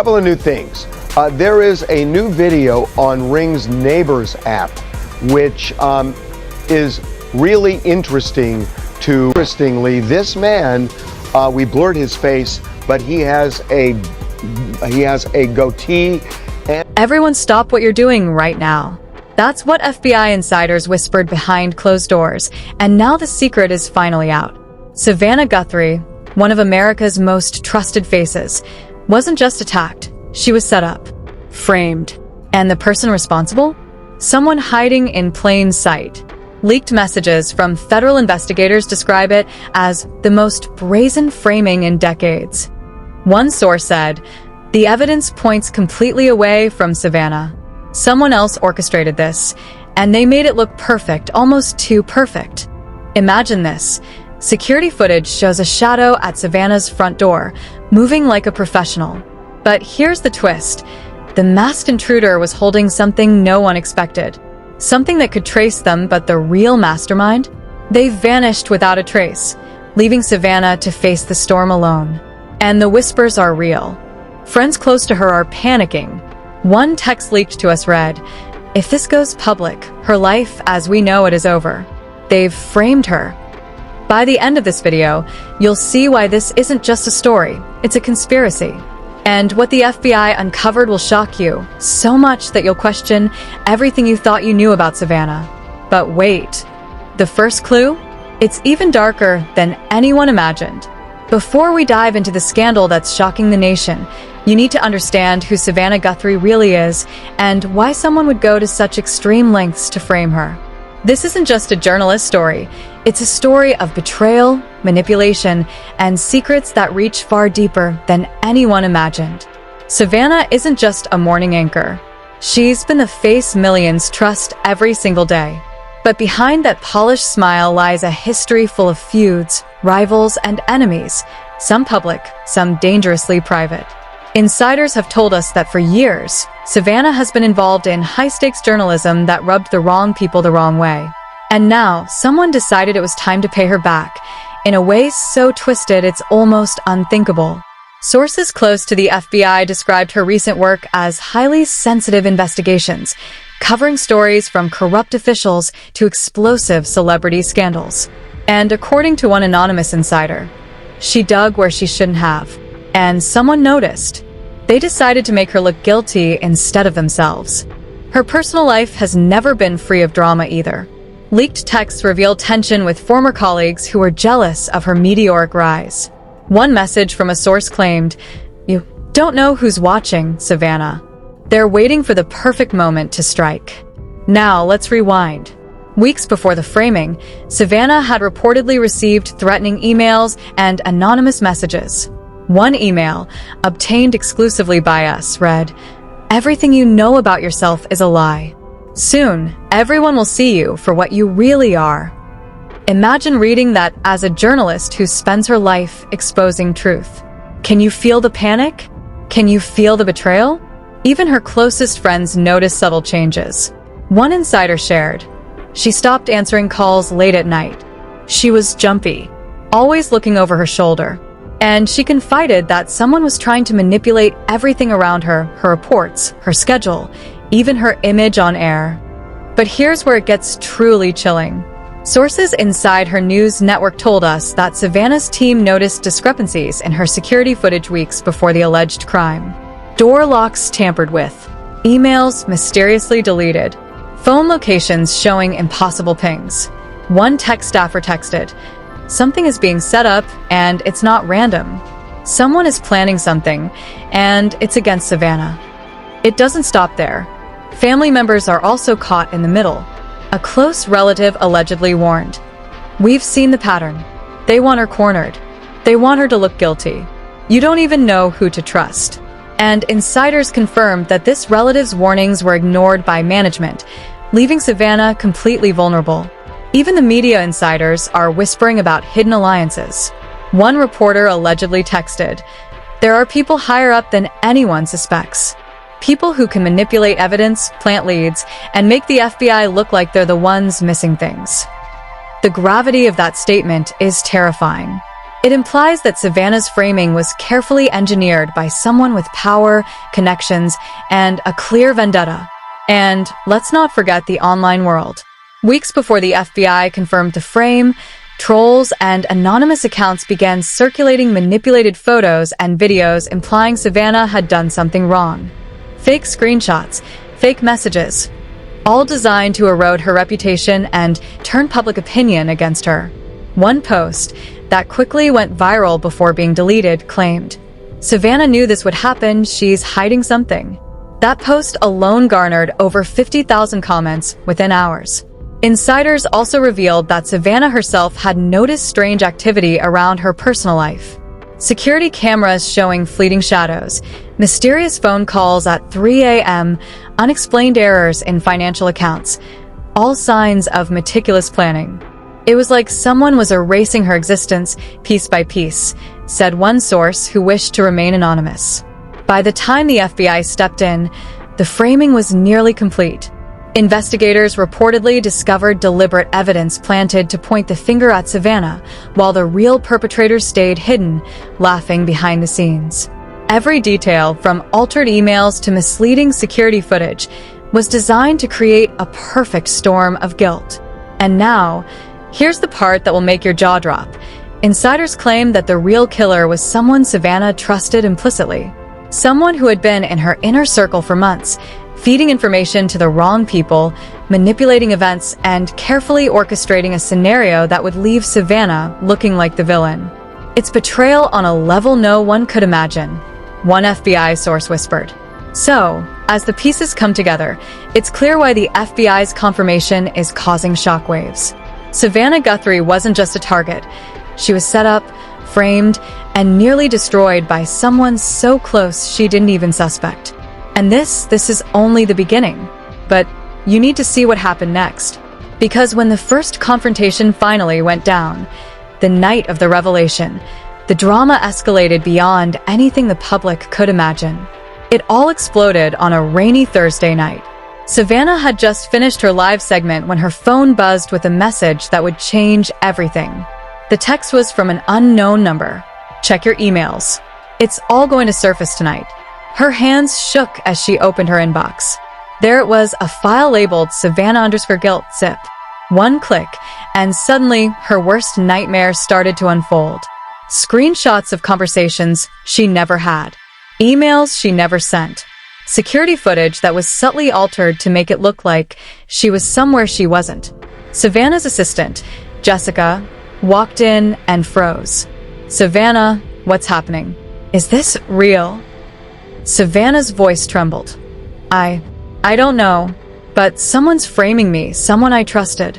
couple of new things. There is a new video on Ring's Neighbors app, which is really interesting. Interestingly, this man, we blurred his face, but he has a goatee. Everyone stop what you're doing right now. That's what FBI insiders whispered behind closed doors, and now the secret is finally out. SAVANNAH Guthrie, one of America's most trusted faces, wasn't just attacked, she was set up, framed. And the person responsible? Someone hiding in plain sight. Leaked messages from federal investigators describe it as the most brazen framing in decades. One source said, "The evidence points completely away from SAVANNAH. Someone else orchestrated this, and they made it look perfect, almost too perfect." Imagine this. Security footage shows a shadow at SAVANNAH's front door, moving like a professional. But here's the twist. The masked intruder was holding something no one expected. Something that could trace them, but the real mastermind? They vanished without a trace, leaving SAVANNAH to face the storm alone. And the whispers are real. Friends close to her are panicking. One text leaked to us read, "If this goes public, her life as we know it is over. They've framed her." By the end of this video, you'll see why this isn't just a story, it's a conspiracy. And what the FBI uncovered will shock you, so much that you'll question everything you thought you knew about SAVANNAH. But wait, the first clue? It's even darker than anyone imagined. Before we dive into the scandal that's shocking the nation, you need to understand who SAVANNAH Guthrie really is and why someone would go to such extreme lengths to frame her. This isn't just a journalist story. It's a story of betrayal, manipulation, and secrets that reach far deeper than anyone imagined. SAVANNAH isn't just a morning anchor. She's been the face millions trust every single day. But behind that polished smile lies a history full of feuds, rivals, and enemies, some public, some dangerously private. Insiders have told us that for years, SAVANNAH has been involved in high-stakes journalism that rubbed the wrong people the wrong way. And now, someone decided it was time to pay her back, in a way so twisted it's almost unthinkable. Sources close to the FBI described her recent work as highly sensitive investigations, covering stories from corrupt officials to explosive celebrity scandals. And according to one anonymous insider, she dug where she shouldn't have. And someone noticed. They decided to make her look guilty instead of themselves. Her personal life has never been free of drama either. Leaked texts reveal tension with former colleagues who were jealous of her meteoric rise. One message from a source claimed, "You don't know who's watching, SAVANNAH. They're waiting for the perfect moment to strike." Now, let's rewind. Weeks before the framing, SAVANNAH had reportedly received threatening emails and anonymous messages. One email, obtained exclusively by us, read, "Everything you know about yourself is a lie. Soon, everyone will see you for what you really are." Imagine reading that as a journalist who spends her life exposing truth. Can you feel the panic? Can you feel the betrayal? Even her closest friends noticed subtle changes. One insider shared, "She stopped answering calls late at night. She was jumpy, always looking over her shoulder." And she confided that someone was trying to manipulate everything around her reports, her schedule, even her image on air. But here's where it gets truly chilling. Sources inside her news network told us that SAVANNAH's team noticed discrepancies in her security footage weeks before the alleged crime. Door locks tampered with, emails mysteriously deleted, phone locations showing impossible pings. One tech staffer texted, "Something is being set up, and it's not random. Someone is planning something, and it's against SAVANNAH." It doesn't stop there. Family members are also caught in the middle. A close relative allegedly warned, "We've seen the pattern. They want her cornered. They want her to look guilty. You don't even know who to trust." And insiders confirmed that this relative's warnings were ignored by management, leaving SAVANNAH completely vulnerable. Even the media insiders are whispering about hidden alliances. One reporter allegedly texted, "There are people higher up than anyone suspects. People who can manipulate evidence, plant leads, and make the FBI look like they're the ones missing things." The gravity of that statement is terrifying. It implies that Savannah's framing was carefully engineered by someone with power, connections, and a clear vendetta. And let's not forget the online world. Weeks before the FBI confirmed the frame, trolls and anonymous accounts began circulating manipulated photos and videos implying Savannah had done something wrong. Fake screenshots, fake messages, all designed to erode her reputation and turn public opinion against her. One post that quickly went viral before being deleted claimed, "Savannah knew this would happen, she's hiding something." That post alone garnered over 50,000 comments within hours. Insiders also revealed that Savannah herself had noticed strange activity around her personal life. Security cameras showing fleeting shadows, mysterious phone calls at 3 a.m., unexplained errors in financial accounts, all signs of meticulous planning. It was like someone was erasing her existence piece by piece, said one source who wished to remain anonymous. By the time the FBI stepped in, the framing was nearly complete. Investigators reportedly discovered deliberate evidence planted to point the finger at Savannah, while the real perpetrators stayed hidden, laughing behind the scenes. Every detail, from altered emails to misleading security footage, was designed to create a perfect storm of guilt. And now, here's the part that will make your jaw drop. Insiders claim that the real killer was someone Savannah trusted implicitly. Someone who had been in her inner circle for months, feeding information to the wrong people, manipulating events, and carefully orchestrating a scenario that would leave Savannah looking like the villain. It's betrayal on a level no one could imagine, one FBI source whispered. So, as the pieces come together, it's clear why the FBI's confirmation is causing shockwaves. Savannah Guthrie wasn't just a target. She was set up, framed, and nearly destroyed by someone so close she didn't even suspect. And this is only the beginning. But you need to see what happened next. Because when the first confrontation finally went down, the night of the revelation, the drama escalated beyond anything the public could imagine. It all exploded on a rainy Thursday night. Savannah had just finished her live segment when her phone buzzed with a message that would change everything. The text was from an unknown number. "Check your emails. It's all going to surface tonight." Her hands shook as she opened her inbox. There it was, a file labeled Savannah_guilt zip. One click, and suddenly her worst nightmare started to unfold. Screenshots of conversations she never had. Emails she never sent. Security footage that was subtly altered to make it look like she was somewhere she wasn't. Savannah's assistant, Jessica, walked in and froze. "Savannah, what's happening? Is this real?" Savannah's voice trembled. I don't know, but someone's framing me, someone I trusted."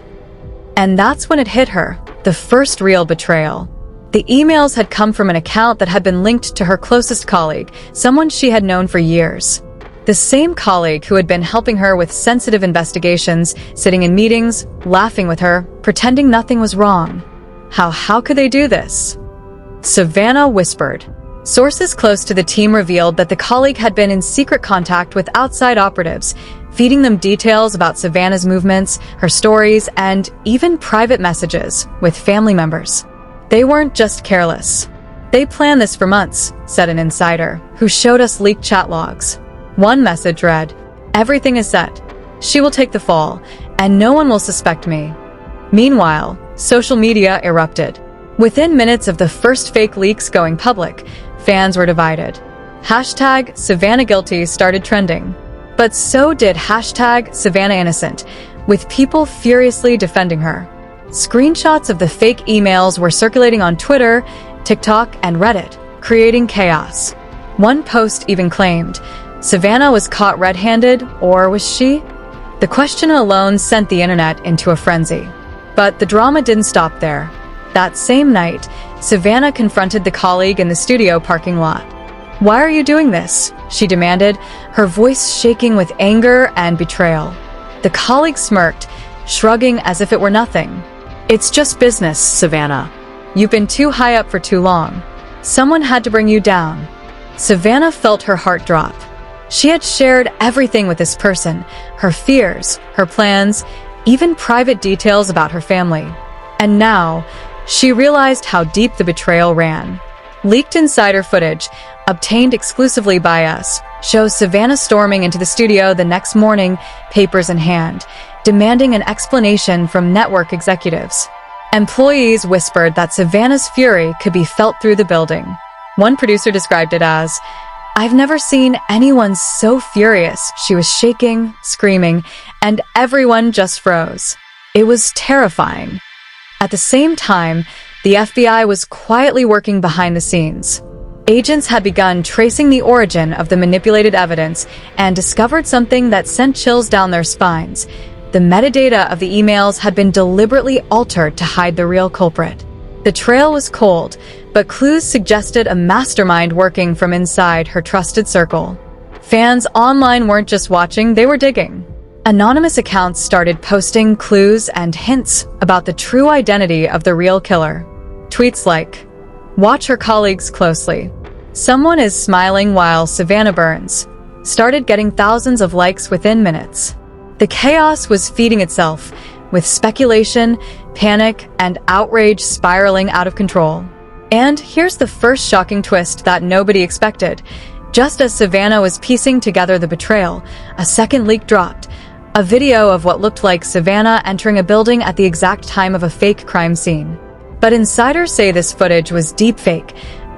And that's when it hit her, the first real betrayal. The emails had come from an account that had been linked to her closest colleague, someone she had known for years. The same colleague who had been helping her with sensitive investigations, sitting in meetings, laughing with her, pretending nothing was wrong. How could they do this? Savannah whispered. Sources close to the team revealed that the colleague had been in secret contact with outside operatives, feeding them details about Savannah's movements, her stories, and even private messages with family members. They weren't just careless. "They planned this for months," said an insider, who showed us leaked chat logs. One message read, "Everything is set. She will take the fall, and no one will suspect me." Meanwhile, social media erupted. Within minutes of the first fake leaks going public, fans were divided. Hashtag #SavannahGuilty started trending. But so did hashtag #SavannahInnocent, with people furiously defending her. Screenshots of the fake emails were circulating on Twitter, TikTok, and Reddit, creating chaos. One post even claimed, "Savannah was caught red-handed, or was she?" The question alone sent the internet into a frenzy. But the drama didn't stop there. That same night, Savannah confronted the colleague in the studio parking lot. "Why are you doing this?" she demanded, her voice shaking with anger and betrayal. The colleague smirked, shrugging as if it were nothing. "It's just business, Savannah. You've been too high up for too long. Someone had to bring you down." Savannah felt her heart drop. She had shared everything with this person, her fears, her plans, even private details about her family. And now, she realized how deep the betrayal ran. Leaked insider footage, obtained exclusively by us, shows Savannah storming into the studio the next morning, papers in hand, demanding an explanation from network executives. Employees whispered that Savannah's fury could be felt through the building. One producer described it as, "I've never seen anyone so furious. She was shaking, screaming, and everyone just froze. It was terrifying." At the same time, the FBI was quietly working behind the scenes. Agents had begun tracing the origin of the manipulated evidence and discovered something that sent chills down their spines. The metadata of the emails had been deliberately altered to hide the real culprit. The trail was cold, but clues suggested a mastermind working from inside her trusted circle. Fans online weren't just watching, they were digging. Anonymous accounts started posting clues and hints about the true identity of the real killer. Tweets like, "Watch her colleagues closely. Someone is smiling while Savannah burns," started getting thousands of likes within minutes. The chaos was feeding itself, with speculation, panic, and outrage spiraling out of control. And here's the first shocking twist that nobody expected. Just as Savannah was piecing together the betrayal, a second leak dropped. A video of what looked like Savannah entering a building at the exact time of a fake crime scene. But insiders say this footage was deepfake,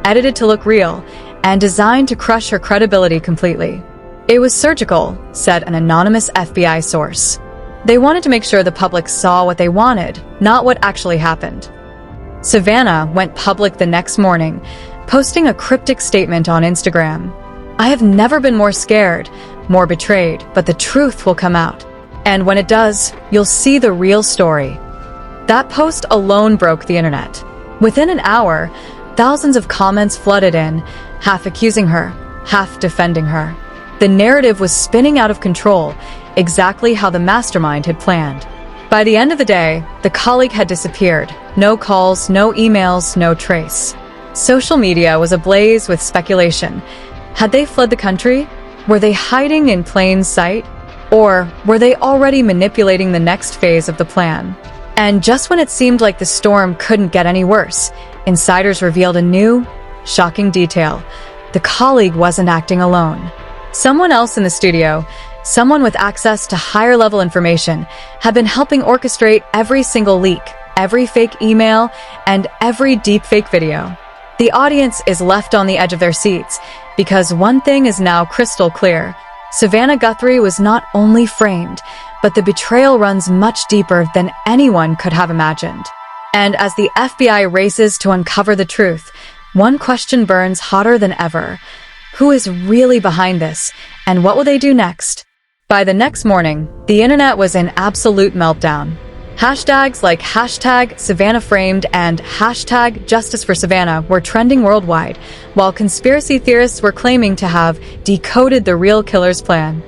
edited to look real, and designed to crush her credibility completely. "It was surgical," said an anonymous FBI source. "They wanted to make sure the public saw what they wanted, not what actually happened." Savannah went public the next morning, posting a cryptic statement on Instagram. "I have never been more scared, more betrayed, but the truth will come out. And when it does, you'll see the real story." That post alone broke the internet. Within an hour, thousands of comments flooded in, half accusing her, half defending her. The narrative was spinning out of control, exactly how the mastermind had planned. By the end of the day, the colleague had disappeared. No calls, no emails, no trace. Social media was ablaze with speculation. Had they fled the country? Were they hiding in plain sight? Or were they already manipulating the next phase of the plan? And just when it seemed like the storm couldn't get any worse, insiders revealed a new, shocking detail. The colleague wasn't acting alone. Someone else in the studio, someone with access to higher-level information, had been helping orchestrate every single leak, every fake email, and every deepfake video. The audience is left on the edge of their seats, because one thing is now crystal clear. Savannah Guthrie was not only framed, but the betrayal runs much deeper than anyone could have imagined. And as the FBI races to uncover the truth, one question burns hotter than ever. Who is really behind this, and what will they do next? By the next morning, the internet was in absolute meltdown. Hashtags like #SavannahFramed and #JusticeForSavannah were trending worldwide, while conspiracy theorists were claiming to have decoded the real killer's plan.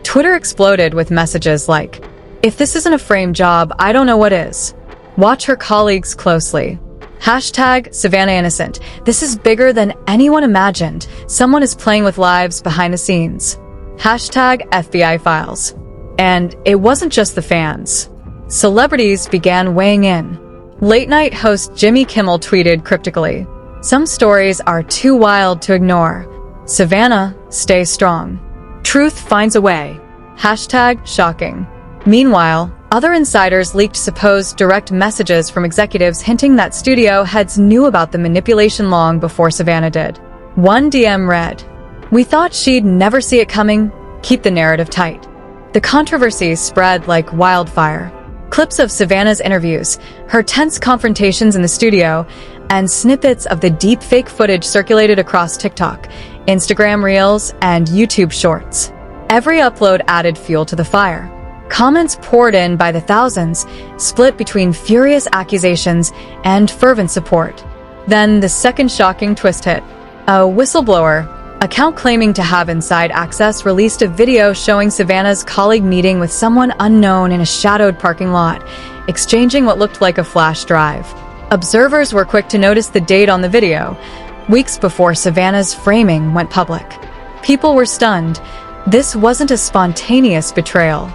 Twitter exploded with messages like, "If this isn't a frame job, I don't know what is. Watch her colleagues closely. #SavannahInnocent. This is bigger than anyone imagined. Someone is playing with lives behind the scenes. #FBI Files." And it wasn't just the fans. Celebrities began weighing in. Late-night host Jimmy Kimmel tweeted cryptically, "Some stories are too wild to ignore. Savannah, stay strong. Truth finds a way. #Shocking." Meanwhile, other insiders leaked supposed direct messages from executives hinting that studio heads knew about the manipulation long before Savannah did. One DM read, "We thought she'd never see it coming. Keep the narrative tight." The controversy spread like wildfire. Clips of Savannah's interviews, her tense confrontations in the studio, and snippets of the deepfake footage circulated across TikTok, Instagram Reels, and YouTube Shorts. Every upload added fuel to the fire. Comments poured in by the thousands, split between furious accusations and fervent support. Then the second shocking twist hit. A whistleblower, account claiming to have inside access, released a video showing Savannah's colleague meeting with someone unknown in a shadowed parking lot, exchanging what looked like a flash drive. Observers were quick to notice the date on the video, weeks before Savannah's framing went public. People were stunned. This wasn't a spontaneous betrayal.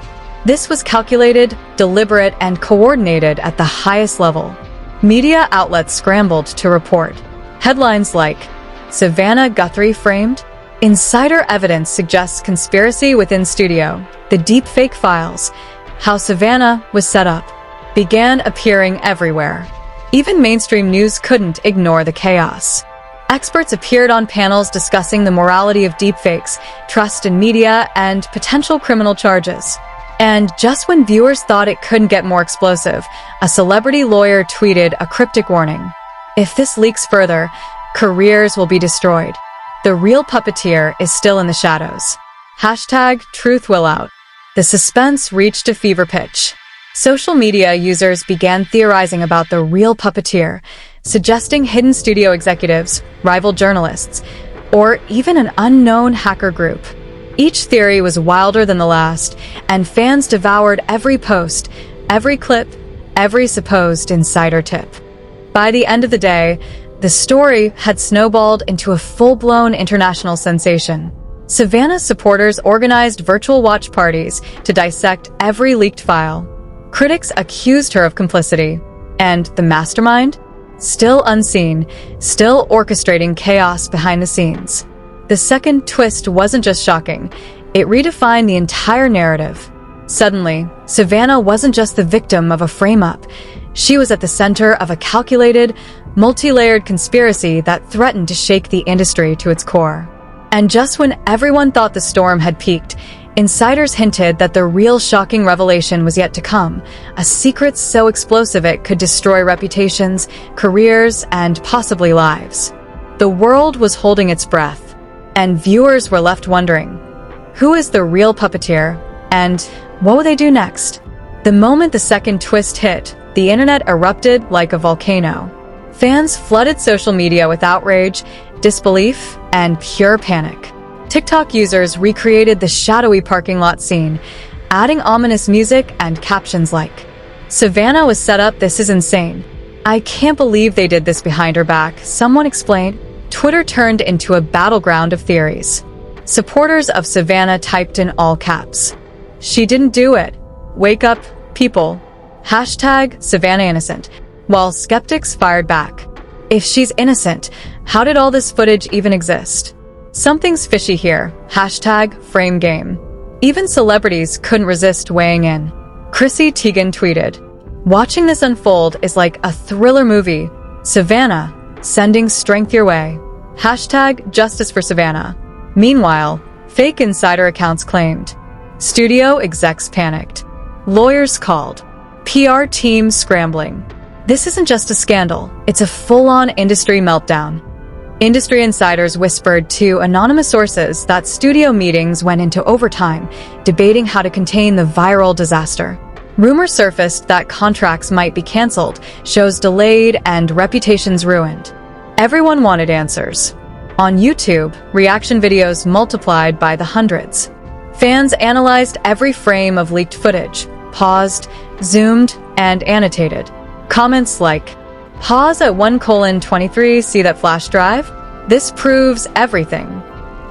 This was calculated, deliberate, and coordinated at the highest level. Media outlets scrambled to report. Headlines like, "Savannah Guthrie framed? Insider evidence suggests conspiracy within studio. The deepfake files, how Savannah was set up," began appearing everywhere. Even mainstream news couldn't ignore the chaos. Experts appeared on panels discussing the morality of deepfakes, trust in media, and potential criminal charges. And just when viewers thought it couldn't get more explosive, a celebrity lawyer tweeted a cryptic warning. "If this leaks further, careers will be destroyed. The real puppeteer is still in the shadows. Hashtag truth will out." The suspense reached a fever pitch. Social media users began theorizing about the real puppeteer, suggesting hidden studio executives, rival journalists, or even an unknown hacker group. Each theory was wilder than the last, and fans devoured every post, every clip, every supposed insider tip. By the end of the day, the story had snowballed into a full-blown international sensation. Savannah's supporters organized virtual watch parties to dissect every leaked file. Critics accused her of complicity, and the mastermind? Still unseen, still orchestrating chaos behind the scenes. The second twist wasn't just shocking, it redefined the entire narrative. Suddenly, Savannah wasn't just the victim of a frame-up. She was at the center of a calculated, multi-layered conspiracy that threatened to shake the industry to its core. And just when everyone thought the storm had peaked, insiders hinted that the real shocking revelation was yet to come, a secret so explosive it could destroy reputations, careers, and possibly lives. The world was holding its breath, and viewers were left wondering, who is the real puppeteer, and what will they do next? The moment the second twist hit, the internet erupted like a volcano. Fans flooded social media with outrage, disbelief, and pure panic. TikTok users recreated the shadowy parking lot scene, adding ominous music and captions like, "Savannah was set up, this is insane. I can't believe they did this behind her back," someone explained. Twitter turned into a battleground of theories. Supporters of Savannah typed in all caps, "She didn't do it. Wake up, people. Hashtag Savannah innocent," while skeptics fired back. If she's innocent, how did all this footage even exist? Something's fishy here. Hashtag frame game. Even celebrities couldn't resist weighing in. Chrissy Teigen tweeted, "Watching this unfold is like a thriller movie. Savannah, sending strength your way. Hashtag justice for Savannah." Meanwhile, fake insider accounts claimed. Studio execs panicked. Lawyers called. PR teams scrambling. This isn't just a scandal, it's a full-on industry meltdown. Industry insiders whispered to anonymous sources that studio meetings went into overtime, debating how to contain the viral disaster. Rumors surfaced that contracts might be canceled, shows delayed, and reputations ruined. Everyone wanted answers. On YouTube, reaction videos multiplied by the hundreds. Fans analyzed every frame of leaked footage, paused, zoomed, and annotated. Comments like, "Pause at 1:23, see that flash drive? This proves everything."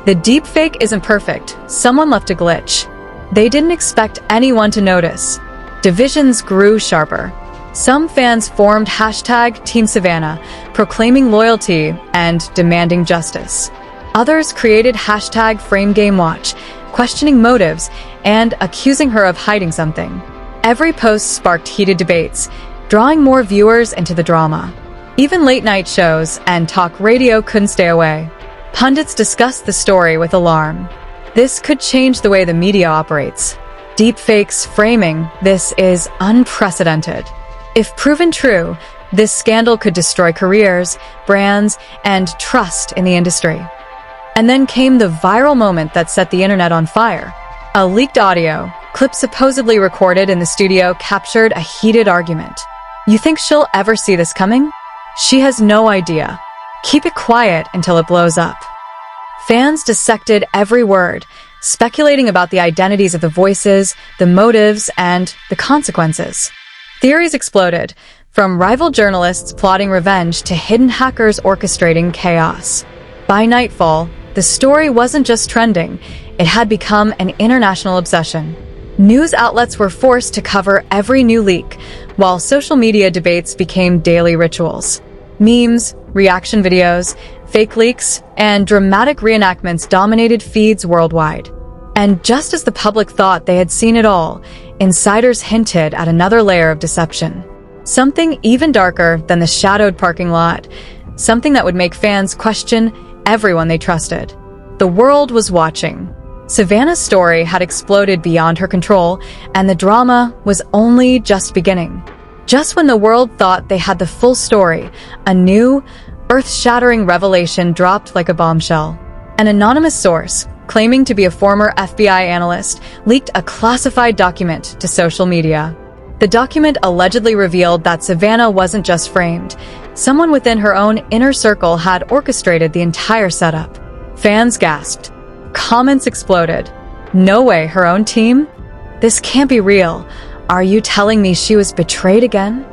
The deepfake isn't perfect, someone left a glitch. They didn't expect anyone to notice. Divisions grew sharper. Some fans formed hashtag Team Savannah, proclaiming loyalty and demanding justice. Others created hashtag FrameGameWatch, questioning motives and accusing her of hiding something. Every post sparked heated debates, drawing more viewers into the drama. Even late-night shows and talk radio couldn't stay away. Pundits discussed the story with alarm. This could change the way the media operates. Deepfakes framing, this is unprecedented. If proven true, this scandal could destroy careers, brands, and trust in the industry. And then came the viral moment that set the internet on fire. A leaked audio, clip supposedly recorded in the studio, captured a heated argument. You think she'll ever see this coming? She has no idea. Keep it quiet until it blows up. Fans dissected every word, speculating about the identities of the voices, the motives, and the consequences. Theories exploded, from rival journalists plotting revenge to hidden hackers orchestrating chaos. By nightfall, the story wasn't just trending, it had become an international obsession. News outlets were forced to cover every new leak, while social media debates became daily rituals. Memes, reaction videos, fake leaks, and dramatic reenactments dominated feeds worldwide. And just as the public thought they had seen it all, insiders hinted at another layer of deception. Something even darker than the shadowed parking lot. Something that would make fans question everyone they trusted. The world was watching. Savannah's story had exploded beyond her control, and the drama was only just beginning. Just when the world thought they had the full story, a new, earth-shattering revelation dropped like a bombshell. An anonymous source, claiming to be a former FBI analyst, leaked a classified document to social media. The document allegedly revealed that Savannah wasn't just framed. Someone within her own inner circle had orchestrated the entire setup. Fans gasped. Comments exploded. No way, her own team? This can't be real. Are you telling me she was betrayed again?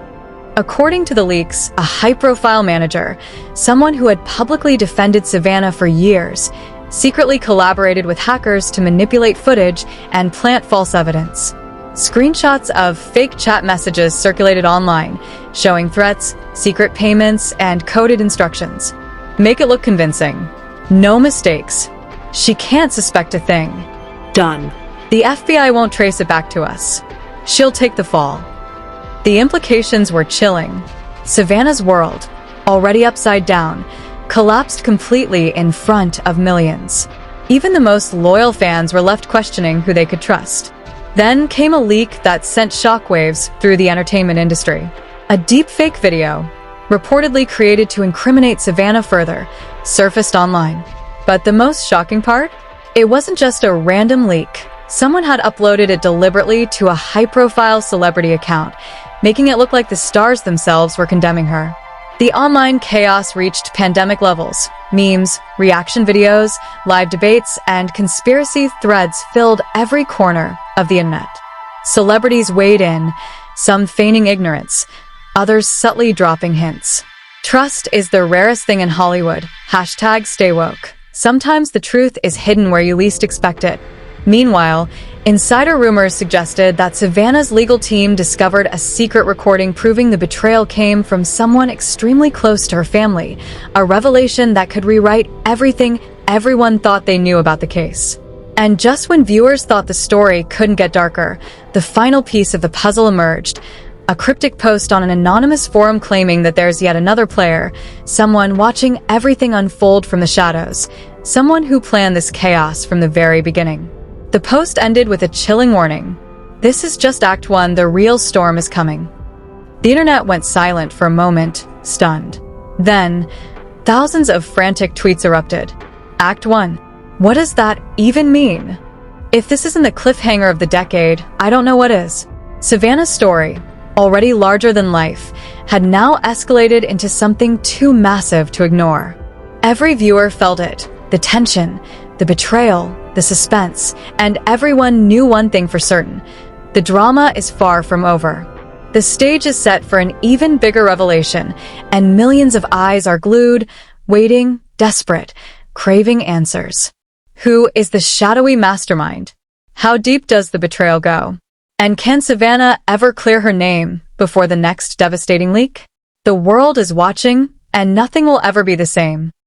According to the leaks, a high-profile manager, someone who had publicly defended Savannah for years, secretly collaborated with hackers to manipulate footage and plant false evidence. Screenshots of fake chat messages circulated online, showing threats, secret payments, and coded instructions. Make it look convincing. No mistakes. She can't suspect a thing. Done. The FBI won't trace it back to us. She'll take the fall. The implications were chilling. Savannah's world, already upside down, collapsed completely in front of millions. Even the most loyal fans were left questioning who they could trust. Then came a leak that sent shockwaves through the entertainment industry. A deepfake video, reportedly created to incriminate Savannah further, surfaced online. But the most shocking part? It wasn't just a random leak. Someone had uploaded it deliberately to a high-profile celebrity account, making it look like the stars themselves were condemning her. The online chaos reached pandemic levels. Memes, reaction videos, live debates, and conspiracy threads filled every corner of the internet. Celebrities weighed in, some feigning ignorance, others subtly dropping hints. Trust is the rarest thing in Hollywood. #stay woke. Sometimes the truth is hidden where you least expect it. Meanwhile, insider rumors suggested that Savannah's legal team discovered a secret recording proving the betrayal came from someone extremely close to her family, a revelation that could rewrite everything everyone thought they knew about the case. And just when viewers thought the story couldn't get darker, the final piece of the puzzle emerged. A cryptic post on an anonymous forum claiming that there's yet another player, someone watching everything unfold from the shadows, someone who planned this chaos from the very beginning. The post ended with a chilling warning. This is just Act 1, the real storm is coming. The internet went silent for a moment, stunned. Then, thousands of frantic tweets erupted. Act 1. What does that even mean? If this isn't the cliffhanger of the decade, I don't know what is. Savannah's story, already larger than life, had now escalated into something too massive to ignore. Every viewer felt it, the tension, the betrayal, the suspense, and everyone knew one thing for certain. The drama is far from over. The stage is set for an even bigger revelation, and millions of eyes are glued, waiting, desperate, craving answers. Who is the shadowy mastermind? How deep does the betrayal go? And can Savannah ever clear her name before the next devastating leak? The world is watching, and nothing will ever be the same.